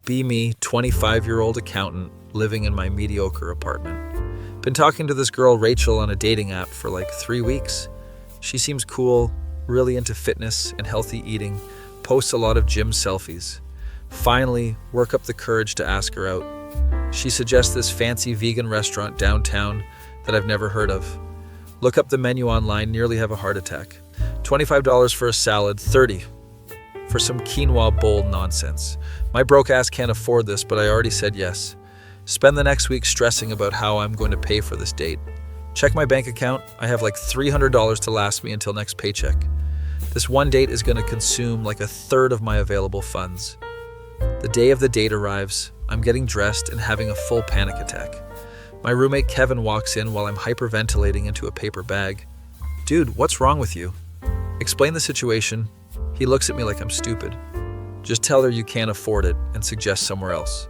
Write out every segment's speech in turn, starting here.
Be me, 25-year-old accountant living in my mediocre apartment. Been talking to this girl Rachel on a dating app for like 3 weeks. She seems cool, really into fitness and healthy eating, posts a lot of gym selfies. Finally, work up the courage to ask her out. She suggests this fancy vegan restaurant downtown that I've never heard of. Look up the menu online, nearly have a heart attack. $25 for a salad, $30 for some quinoa bowl nonsense. My broke ass can't afford this, but I already said yes. Spend the next week stressing about how I'm going to pay for this date. Check my bank account. I have like $300 to last me until next paycheck. This one date is going to consume like a third of my available funds. The day of the date arrives. I'm getting dressed and having a full panic attack. My roommate Kevin walks in while I'm hyperventilating into a paper bag. Dude, what's wrong with you? Explain the situation. He looks at me like I'm stupid. Just tell her you can't afford it and suggest somewhere else.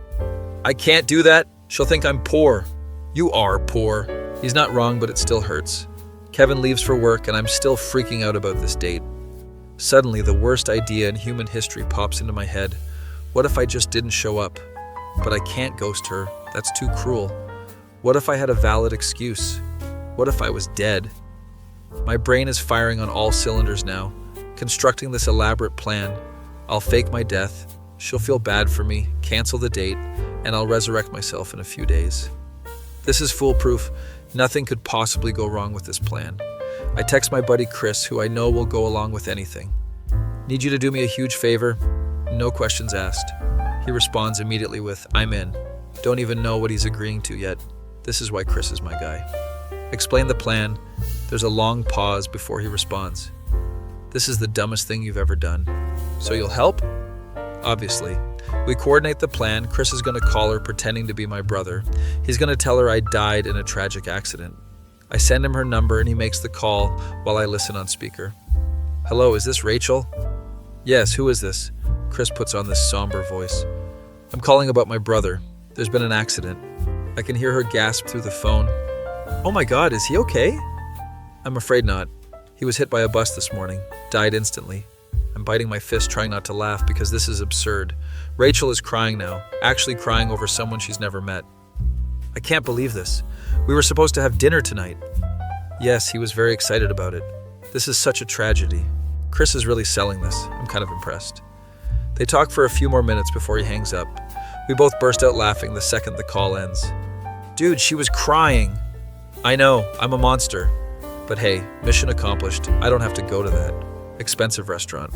I can't do that. She'll think I'm poor. You are poor. He's not wrong, but it still hurts. Kevin leaves for work and I'm still freaking out about this date. Suddenly, the worst idea in human history pops into my head. What if I just didn't show up? But I can't ghost her. That's too cruel. What if I had a valid excuse? What if I was dead? My brain is firing on all cylinders now, constructing this elaborate plan. I'll fake my death, she'll feel bad for me, cancel the date, and I'll resurrect myself in a few days. This is foolproof. Nothing could possibly go wrong with this plan. I text my buddy Chris, who I know will go along with anything. Need you to do me a huge favor? No questions asked. He responds immediately with, I'm in. Don't even know what he's agreeing to yet. This is why Chris is my guy. Explain the plan. There's a long pause before he responds. This is the dumbest thing you've ever done. So you'll help? Obviously. We coordinate the plan. Chris is going to call her pretending to be my brother. He's going to tell her I died in a tragic accident. I send him her number and he makes the call while I listen on speaker. Hello, is this Rachel? Yes, who is this? Chris puts on this somber voice. I'm calling about my brother. There's been an accident. I can hear her gasp through the phone. Oh my God, is he okay? I'm afraid not. He was hit by a bus this morning. Died instantly. I'm biting my fist trying not to laugh because this is absurd. Rachel is crying now, actually crying over someone she's never met. I can't believe this. We were supposed to have dinner tonight. Yes, he was very excited about it. This is such a tragedy. Chris is really selling this. I'm kind of impressed. They talk for a few more minutes before he hangs up. We both burst out laughing the second the call ends. Dude, she was crying. I know, I'm a monster. But hey, mission accomplished. I don't have to go to that expensive restaurant.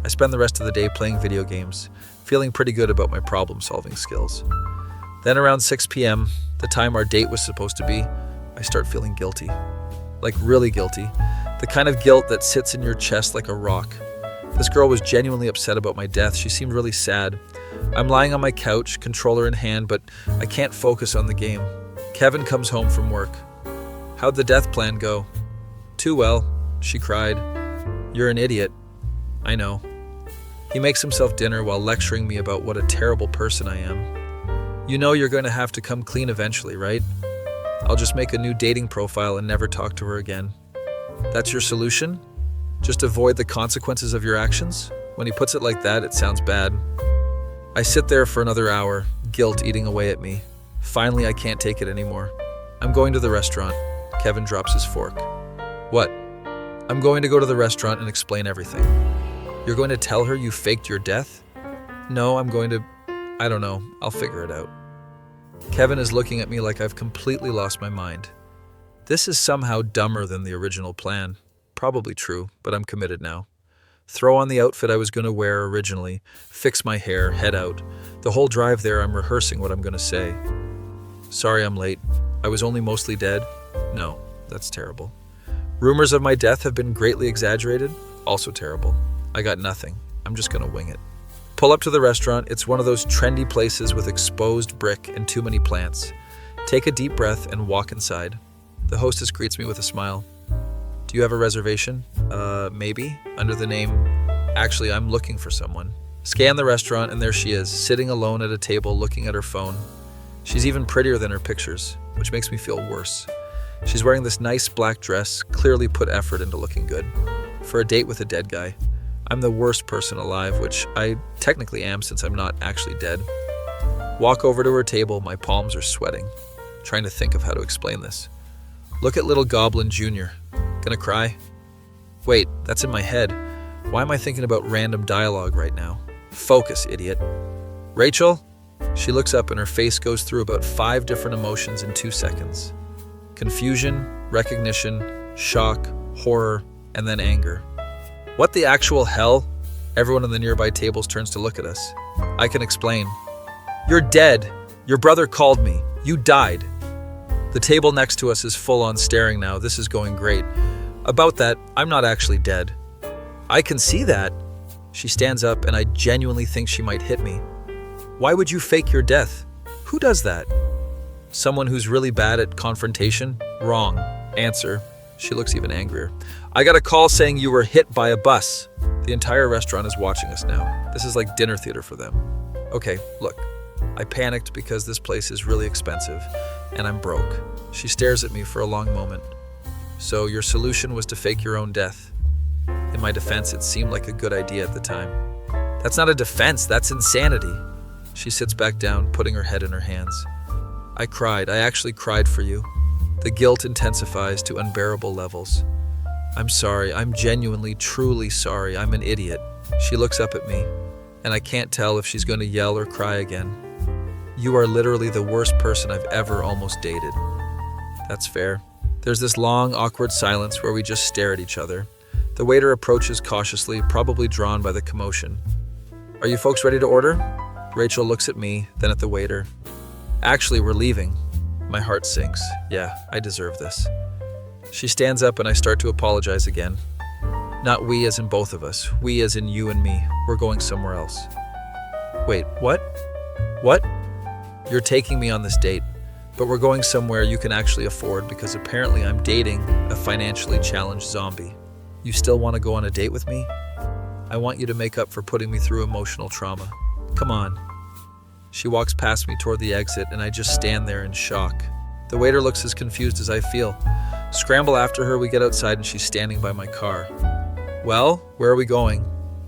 I spend the rest of the day playing video games, feeling pretty good about my problem-solving skills. Then around 6 p.m., the time our date was supposed to be, I start feeling guilty. Like really guilty. The kind of guilt that sits in your chest like a rock. This girl was genuinely upset about my death. She seemed really sad. I'm lying on my couch, controller in hand, but I can't focus on the game. Kevin comes home from work. How'd the death plan go? Too well, she cried. You're an idiot. I know. He makes himself dinner while lecturing me about what a terrible person I am. You know you're going to have to come clean eventually, right? I'll just make a new dating profile and never talk to her again. That's your solution? Just avoid the consequences of your actions? When he puts it like that, it sounds bad. I sit there for another hour, guilt eating away at me. Finally, I can't take it anymore. I'm going to the restaurant. Kevin drops his fork. What? I'm going to go to the restaurant and explain everything. You're going to tell her you faked your death? No, I don't know. I'll figure it out. Kevin is looking at me like I've completely lost my mind. This is somehow dumber than the original plan. Probably true, but I'm committed now. Throw on the outfit I was going to wear originally, fix my hair, head out. The whole drive there I'm rehearsing what I'm going to say. Sorry I'm late. I was only mostly dead? No, that's terrible. Rumors of my death have been greatly exaggerated? Also terrible. I got nothing. I'm just going to wing it. Pull up to the restaurant. It's one of those trendy places with exposed brick and too many plants. Take a deep breath and walk inside. The hostess greets me with a smile. Do you have a reservation? Maybe. Under the name... Actually, I'm looking for someone. Scan the restaurant and there she is, sitting alone at a table looking at her phone. She's even prettier than her pictures, which makes me feel worse. She's wearing this nice black dress, clearly put effort into looking good. For a date with a dead guy. I'm the worst person alive, which I technically am since I'm not actually dead. Walk over to her table, my palms are sweating, trying to think of how to explain this. Look at little Goblin Jr. Gonna cry? Wait, that's in my head. Why am I thinking about random dialogue right now? Focus, idiot. Rachel? She looks up and her face goes through about 5 different emotions in 2 seconds. Confusion, recognition, shock, horror, and then anger. What the actual hell? Everyone in the nearby tables turns to look at us. I can explain. You're dead. Your brother called me. You died. The table next to us is full on staring now. This is going great. About that, I'm not actually dead. I can see that. She stands up and I genuinely think she might hit me. Why would you fake your death? Who does that? Someone who's really bad at confrontation? Wrong. Answer. She looks even angrier. I got a call saying you were hit by a bus. The entire restaurant is watching us now. This is like dinner theater for them. Okay, look. I panicked because this place is really expensive and I'm broke. She stares at me for a long moment. So your solution was to fake your own death. In my defense, it seemed like a good idea at the time. That's not a defense, that's insanity. She sits back down, putting her head in her hands. I cried. I actually cried for you. The guilt intensifies to unbearable levels. I'm sorry. I'm genuinely, truly sorry. I'm an idiot. She looks up at me, and I can't tell if she's going to yell or cry again. You are literally the worst person I've ever almost dated. That's fair. There's this long, awkward silence where we just stare at each other. The waiter approaches cautiously, probably drawn by the commotion. Are you folks ready to order? Rachel looks at me, then at the waiter. Actually, we're leaving. My heart sinks. Yeah, I deserve this. She stands up and I start to apologize again. Not we as in both of us. We as in you and me. We're going somewhere else. Wait, what? What? You're taking me on this date, but we're going somewhere you can actually afford because apparently I'm dating a financially challenged zombie. You still want to go on a date with me? I want you to make up for putting me through emotional trauma. Come on. She walks past me toward the exit and I just stand there in shock. The waiter looks as confused as I feel. Scramble after her, we get outside and she's standing by my car. Well, where are we going?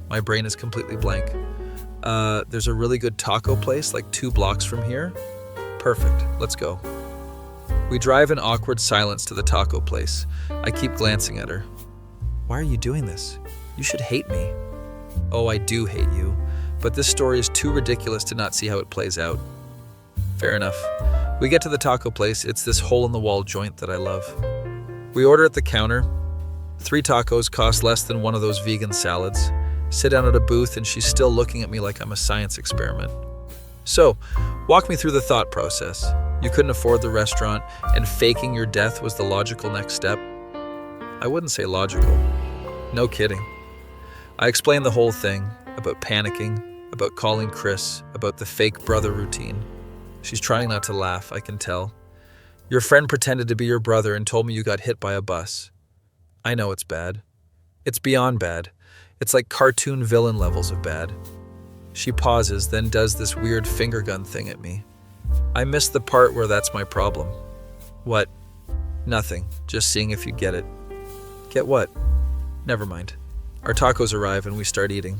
My brain is completely blank. There's a really good taco place like 2 blocks from here. Perfect, let's go. We drive in awkward silence to the taco place. I keep glancing at her. Why are you doing this? You should hate me. Oh, I do hate you. But this story is too ridiculous to not see how it plays out. Fair enough. We get to the taco place. It's this hole-in-the-wall joint that I love. We order at the counter. 3 tacos cost less than one of those vegan salads. Sit down at a booth and she's still looking at me like I'm a science experiment. So, walk me through the thought process. You couldn't afford the restaurant and faking your death was the logical next step? I wouldn't say logical. No kidding. I explained the whole thing, about panicking, about calling Chris, about the fake brother routine. She's trying not to laugh, I can tell. Your friend pretended to be your brother and told me you got hit by a bus. I know it's bad. It's beyond bad. It's like cartoon villain levels of bad. She pauses, then does this weird finger gun thing at me. I missed the part where that's my problem. What? Nothing. Just seeing if you get it. Get what? Never mind. Our tacos arrive and we start eating.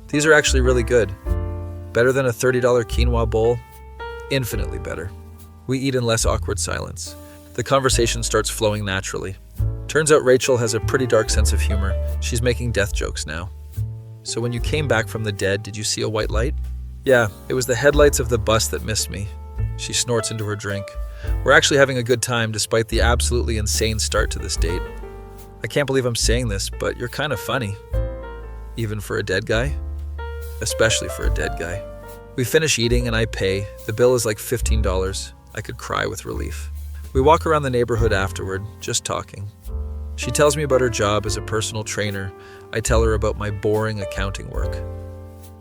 These are actually really good. Better than a $30 quinoa bowl? Infinitely better. We eat in less awkward silence. The conversation starts flowing naturally. Turns out Rachel has a pretty dark sense of humor. She's making death jokes now. So when you came back from the dead, did you see a white light? Yeah, it was the headlights of the bus that missed me. She snorts into her drink. We're actually having a good time despite the absolutely insane start to this date. I can't believe I'm saying this, but you're kind of funny. Even for a dead guy? Especially for a dead guy. We finish eating and I pay. The bill is like $15. I could cry with relief. We walk around the neighborhood afterward, just talking. She tells me about her job as a personal trainer. I tell her about my boring accounting work.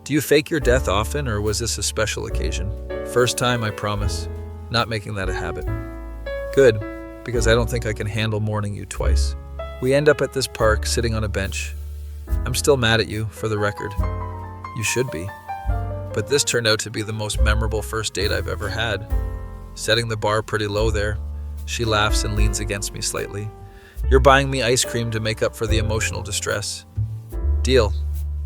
Do you fake your death often, or was this a special occasion? First time, I promise. Not making that a habit. Good, because I don't think I can handle mourning you twice. We end up at this park, sitting on a bench. I'm still mad at you, for the record. You should be. But this turned out to be the most memorable first date I've ever had. Setting the bar pretty low there. She laughs and leans against me slightly. You're buying me ice cream to make up for the emotional distress. Deal.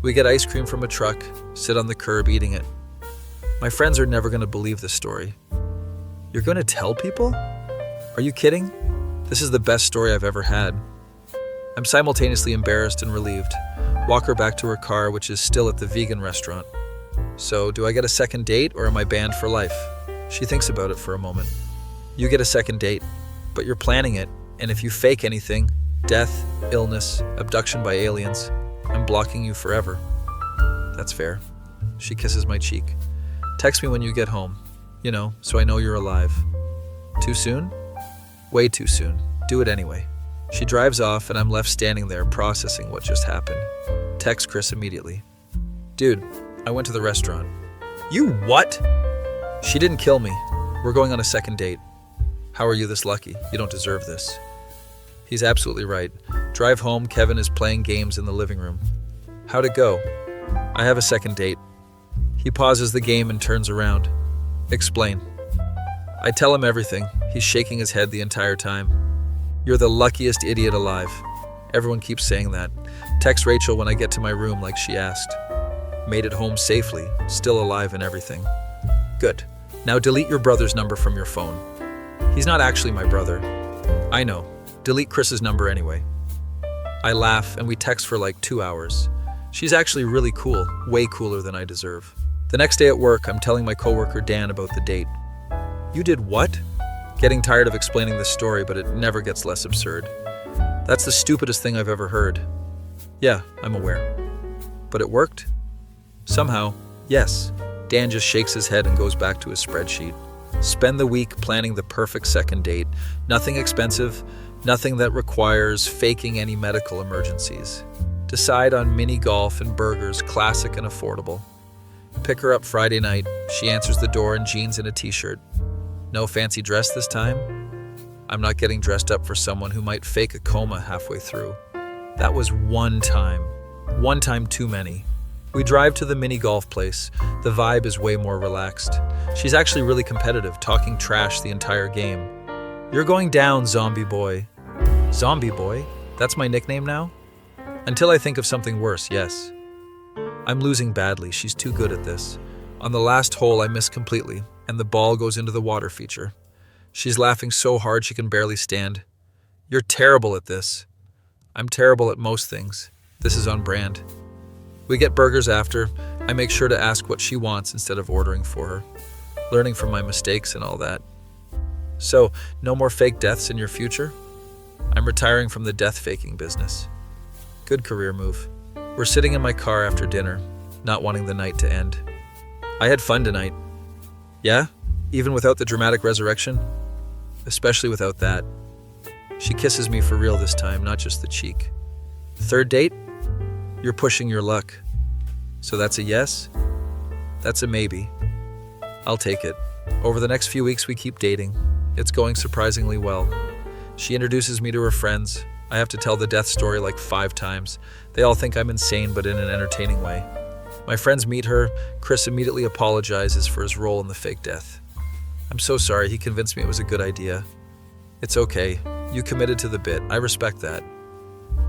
We get ice cream from a truck, sit on the curb eating it. My friends are never going to believe this story. You're going to tell people? Are you kidding? This is the best story I've ever had. I'm simultaneously embarrassed and relieved. Walk her back to her car, which is still at the vegan restaurant. So, do I get a second date or am I banned for life? She thinks about it for a moment. You get a second date, but you're planning it, and if you fake anything, death, illness, abduction by aliens, I'm blocking you forever. That's fair. She kisses my cheek. Text me when you get home, so I know you're alive. Too soon? Way too soon. Do it anyway. She drives off and I'm left standing there processing what just happened. Text Chris immediately. Dude, I went to the restaurant. You what? She didn't kill me. We're going on a second date. How are you this lucky? You don't deserve this. He's absolutely right. Drive home, Kevin is playing games in the living room. How'd it go? I have a second date. He pauses the game and turns around. Explain. I tell him everything. He's shaking his head the entire time. You're the luckiest idiot alive. Everyone keeps saying that. Text Rachel when I get to my room like she asked. Made it home safely, still alive and everything. Good. Now delete your brother's number from your phone. He's not actually my brother. I know. Delete Chris's number anyway. I laugh and we text for like 2 hours. She's actually really cool, way cooler than I deserve. The next day at work, I'm telling my coworker Dan about the date. You did what? Getting tired of explaining this story, but it never gets less absurd. That's the stupidest thing I've ever heard. Yeah, I'm aware. But it worked? Somehow, yes. Dan just shakes his head and goes back to his spreadsheet. Spend the week planning the perfect second date. Nothing expensive, nothing that requires faking any medical emergencies. Decide on mini golf and burgers, classic and affordable. Pick her up Friday night. She answers the door in jeans and a t-shirt. No fancy dress this time? I'm not getting dressed up for someone who might fake a coma halfway through. That was one time. One time too many. We drive to the mini golf place. The vibe is way more relaxed. She's actually really competitive, talking trash the entire game. You're going down, zombie boy. Zombie boy? That's my nickname now? Until I think of something worse, yes. I'm losing badly. She's too good at this. On the last hole, I miss completely, and the ball goes into the water feature. She's laughing so hard she can barely stand. You're terrible at this. I'm terrible at most things. This is on brand. We get burgers after. I make sure to ask what she wants instead of ordering for her. Learning from my mistakes and all that. So, no more fake deaths in your future? I'm retiring from the death-faking business. Good career move. We're sitting in my car after dinner, not wanting the night to end. I had fun tonight. Yeah? Even without the dramatic resurrection? Especially without that. She kisses me for real this time, not just the cheek. Third date? You're pushing your luck. So that's a yes? That's a maybe. I'll take it. Over the next few weeks, we keep dating. It's going surprisingly well. She introduces me to her friends. I have to tell the death story like 5 times. They all think I'm insane, but in an entertaining way. My friends meet her. Chris immediately apologizes for his role in the fake death. I'm so sorry, he convinced me it was a good idea. It's okay. You committed to the bit. I respect that.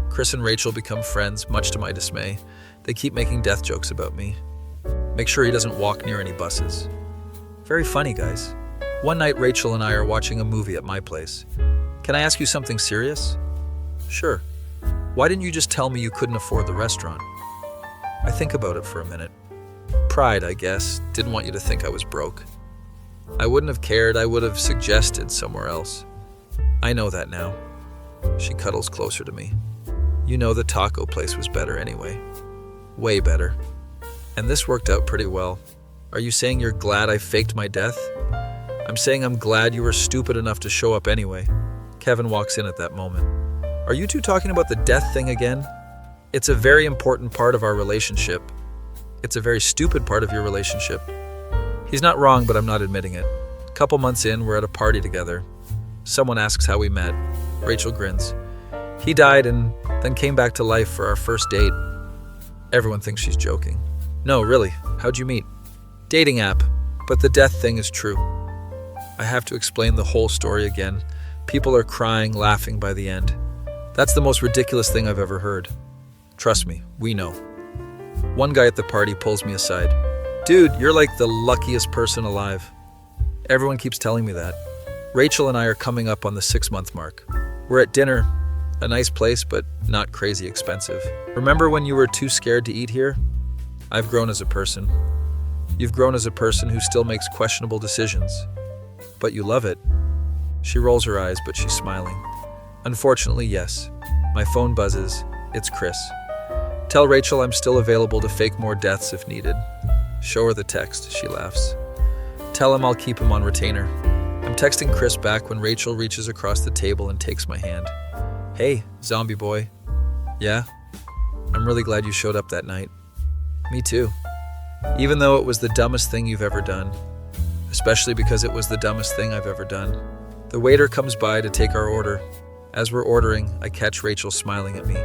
Chris and Rachel become friends, much to my dismay. They keep making death jokes about me. Make sure he doesn't walk near any buses. Very funny, guys. One night, Rachel and I are watching a movie at my place. Can I ask you something serious? Sure. Why didn't you just tell me you couldn't afford the restaurant? I think about it for a minute. Pride, I guess. Didn't want you to think I was broke. I wouldn't have cared. I would have suggested somewhere else. I know that now. She cuddles closer to me. You know the taco place was better anyway. Way better. And this worked out pretty well. Are you saying you're glad I faked my death? I'm saying I'm glad you were stupid enough to show up anyway. Kevin walks in at that moment. Are you two talking about the death thing again? It's a very important part of our relationship. It's a very stupid part of your relationship. He's not wrong, but I'm not admitting it. A couple months in, we're at a party together. Someone asks how we met. Rachel grins. He died and then came back to life for our first date. Everyone thinks she's joking. No, really, how'd you meet? Dating app, but the death thing is true. I have to explain the whole story again. People are crying, laughing by the end. That's the most ridiculous thing I've ever heard. Trust me, we know. One guy at the party pulls me aside. Dude, you're like the luckiest person alive. Everyone keeps telling me that. Rachel and I are coming up on the 6-month mark. We're at dinner, a nice place, but not crazy expensive. Remember when you were too scared to eat here? I've grown as a person. You've grown as a person who still makes questionable decisions. But you love it. She rolls her eyes, but she's smiling. Unfortunately, yes. My phone buzzes. It's Chris. Tell Rachel I'm still available to fake more deaths if needed. Show her the text, she laughs. Tell him I'll keep him on retainer. I'm texting Chris back when Rachel reaches across the table and takes my hand. Hey, zombie boy. Yeah? I'm really glad you showed up that night. Me too. Even though it was the dumbest thing you've ever done. Especially because it was the dumbest thing I've ever done. The waiter comes by to take our order. As we're ordering, I catch Rachel smiling at me.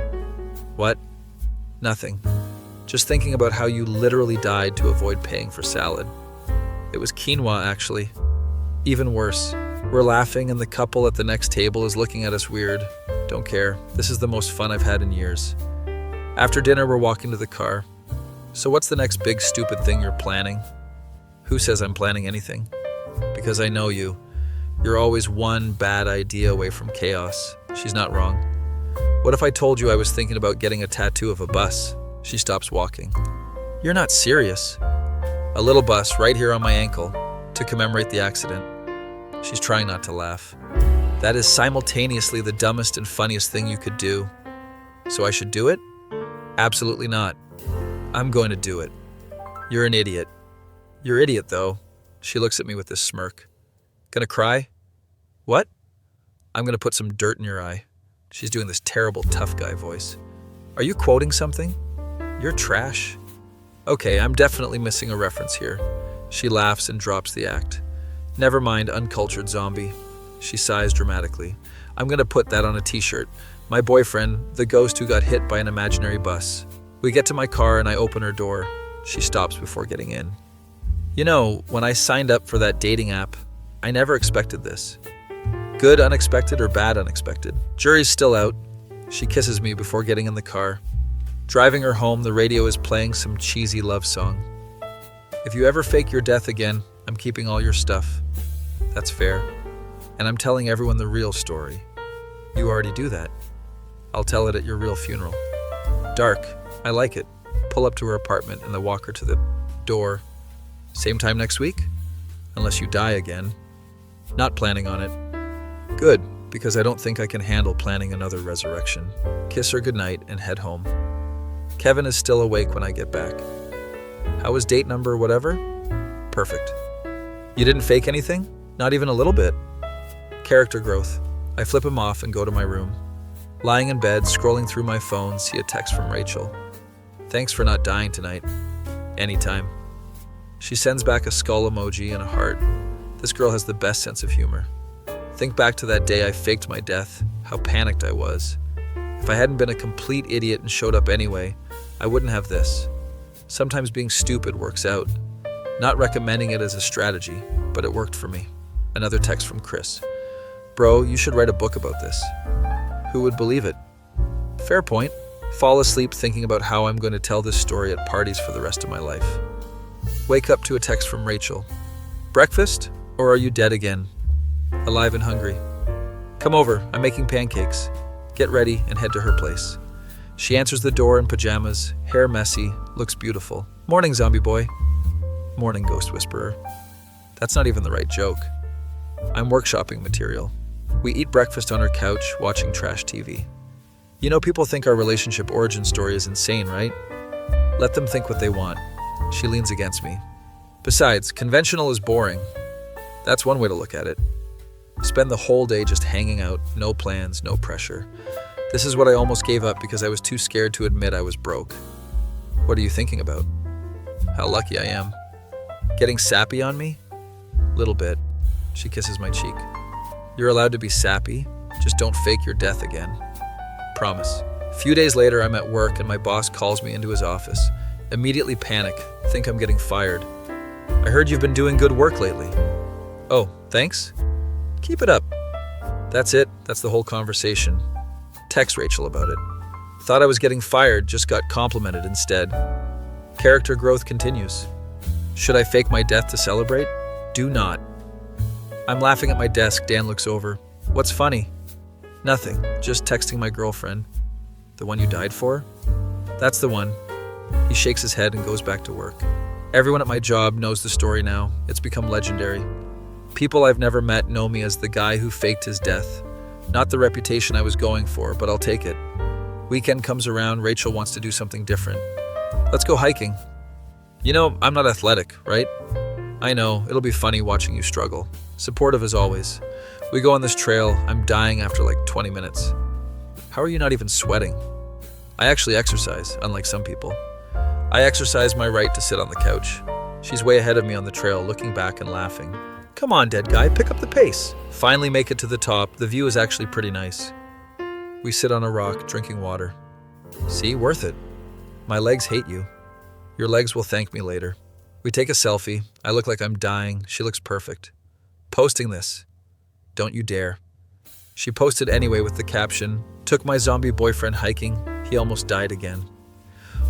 What? Nothing. Just thinking about how you literally died to avoid paying for salad. It was quinoa, actually. Even worse. We're laughing and the couple at the next table is looking at us weird. Don't care. This is the most fun I've had in years. After dinner, we're walking to the car. So what's the next big stupid thing you're planning? Who says I'm planning anything? Because I know you. You're always one bad idea away from chaos. She's not wrong. What if I told you I was thinking about getting a tattoo of a bus? She stops walking. You're not serious. A little bus right here on my ankle to commemorate the accident. She's trying not to laugh. That is simultaneously the dumbest and funniest thing you could do. So I should do it? Absolutely not. I'm going to do it. You're an idiot. You're idiot, though. She looks at me with this smirk. Gonna cry? What? I'm gonna put some dirt in your eye. She's doing this terrible tough guy voice. Are you quoting something? You're trash. Okay, I'm definitely missing a reference here. She laughs and drops the act. Never mind, uncultured zombie. She sighs dramatically. I'm gonna put that on a t-shirt. My boyfriend, the ghost who got hit by an imaginary bus. We get to my car and I open her door. She stops before getting in. You know, when I signed up for that dating app, I never expected this. Good unexpected or bad unexpected. Jury's still out. She kisses me before getting in the car. Driving her home, the radio is playing some cheesy love song. If you ever fake your death again, I'm keeping all your stuff. That's fair. And I'm telling everyone the real story. You already do that. I'll tell it at your real funeral. Dark. I like it. Pull up to her apartment and I walk her to the door. Same time next week? Unless you die again. Not planning on it. Good, because I don't think I can handle planning another resurrection. Kiss her goodnight and head home. Kevin is still awake when I get back. How was date number whatever? Perfect. You didn't fake anything? Not even a little bit. Character growth. I flip him off and go to my room. Lying in bed, scrolling through my phone, see a text from Rachel. Thanks for not dying tonight. Anytime. She sends back a skull emoji and a heart. This girl has the best sense of humor. Think back to that day I faked my death, how panicked I was. If I hadn't been a complete idiot and showed up anyway, I wouldn't have this. Sometimes being stupid works out. Not recommending it as a strategy, but it worked for me. Another text from Chris. Bro, you should write a book about this. Who would believe it? Fair point. Fall asleep thinking about how I'm going to tell this story at parties for the rest of my life. Wake up to a text from Rachel. Breakfast? Or are you dead again? Alive and hungry. Come over, I'm making pancakes. Get ready and head to her place. She answers the door in pajamas, hair messy, looks beautiful. Morning, zombie boy. Morning, ghost whisperer. That's not even the right joke. I'm workshopping material. We eat breakfast on her couch, watching trash TV. You know, people think our relationship origin story is insane, right? Let them think what they want. She leans against me. Besides, conventional is boring. That's one way to look at it. Spend the whole day just hanging out, no plans, no pressure. This is what I almost gave up because I was too scared to admit I was broke. What are you thinking about? How lucky I am. Getting sappy on me? Little bit. She kisses my cheek. You're allowed to be sappy, just don't fake your death again. Promise. A few days later, I'm at work and my boss calls me into his office. Immediately panic, think I'm getting fired. I heard you've been doing good work lately. Oh, thanks? Keep it up. That's it. That's the whole conversation. Text Rachel about it. Thought I was getting fired, just got complimented instead. Character growth continues. Should I fake my death to celebrate? Do not. I'm laughing at my desk. Dan looks over. What's funny? Nothing. Just texting my girlfriend. The one you died for? That's the one. He shakes his head and goes back to work. Everyone at my job knows the story now. It's become legendary. People I've never met know me as the guy who faked his death. Not the reputation I was going for, but I'll take it. Weekend comes around, Rachel wants to do something different. Let's go hiking. You know, I'm not athletic, right? I know, it'll be funny watching you struggle. Supportive as always. We go on this trail, I'm dying after like 20 minutes. How are you not even sweating? I actually exercise, unlike some people. I exercise my right to sit on the couch. She's way ahead of me on the trail, looking back and laughing. Come on, dead guy, pick up the pace. Finally make it to the top. The view is actually pretty nice. We sit on a rock, drinking water. See, worth it. My legs hate you. Your legs will thank me later. We take a selfie. I look like I'm dying. She looks perfect. Posting this. Don't you dare. She posted anyway with the caption, took my zombie boyfriend hiking. He almost died again.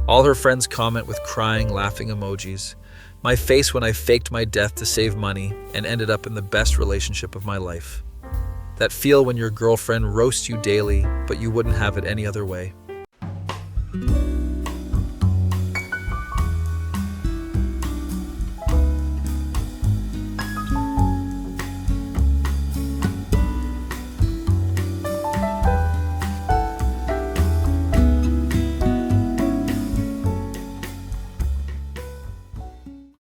All her friends comment with crying, laughing emojis. My face when I faked my death to save money and ended up in the best relationship of my life. That feel when your girlfriend roasts you daily, but you wouldn't have it any other way.